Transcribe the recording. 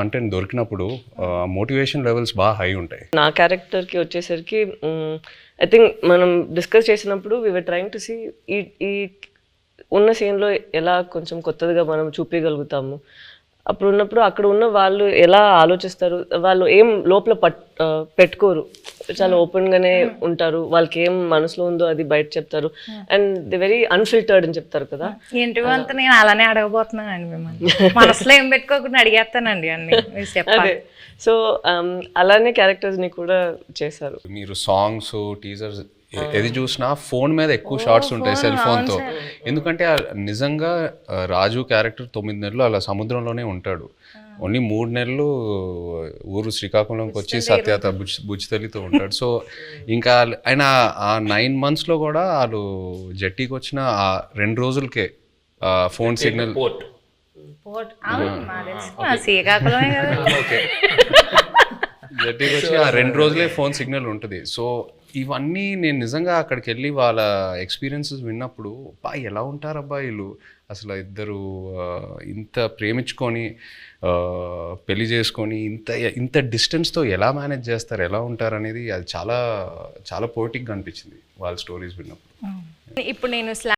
Content దొరికినప్పుడు motivation levels బాగా high ఉంటాయి. నా క్యారెక్టర్కి వచ్చేసరికి ఐ థింక్ మనం డిస్కస్ చేసినప్పుడు వీఆర్ ట్రైంగ్ టు సీ ఈ ఉన్న సీన్లో ఎలా కొంచెం కొత్తదిగా మనం చూపించగలుగుతాము. అప్పుడు ఉన్నప్పుడు అక్కడ ఉన్న వాళ్ళు ఎలా ఆలోచిస్తారు, వాళ్ళు ఏం లోపల పెట్టుకోరు, చాలా ఓపెన్గానే ఉంటారు, వాళ్ళకి ఏం మనసులో ఉందో అది బయట చెప్తారు అండ్ ది వెరీ అన్ఫిల్టర్డ్ అని చెప్తారు కదా. ఏంటి అంతా నేను అలానే అడగబోతున్నానండి మిమ్మల్ని, మనసులో ఏం పెట్టుకోకుండా అడిగేస్తానండి అన్ని అదే. సో అలానే క్యారెక్టర్స్ని కూడా చేశారు. మీరు సాంగ్స్ టీజర్స్ ఏది చూసినా ఫోన్ మీద ఎక్కువ షార్ట్స్ ఉంటాయి, సెల్ ఫోన్తో. ఎందుకంటే నిజంగా రాజు క్యారెక్టర్ 9 నెలలు అలా సముద్రంలోనే ఉంటాడు. ఓన్లీ 3 నెలలు ఊరు శ్రీకాకుళంకి వచ్చి సత్యత బుజ్జితల్లితో ఉంటాడు. సో ఇంకా ఆయన ఆ 9 monthsలో కూడా వాళ్ళు జట్టీకి వచ్చిన ఆ 2 రోజులకే ఫోన్ సిగ్నల్ జట్టీకి వచ్చి ఆ 2 రోజులే ఫోన్ సిగ్నల్ ఉంటుంది. సో ఇవన్నీ నేను నిజంగా అక్కడికి వెళ్ళి వాళ్ళ ఎక్స్పీరియన్సెస్ విన్నప్పుడు ఎలా ఉంటారబ్బా వీళ్ళు, అసలు ఇద్దరు ఇంత ప్రేమించుకొని పెళ్లి చేసుకొని ఇంత డిస్టెన్స్తో ఎలా మేనేజ్ చేస్తారు, ఎలా ఉంటారు అనేది అది చాలా చాలా పోయిటిక్గా అనిపించింది వాళ్ళ స్టోరీస్ విన్నప్పుడు. ఇప్పుడు నేను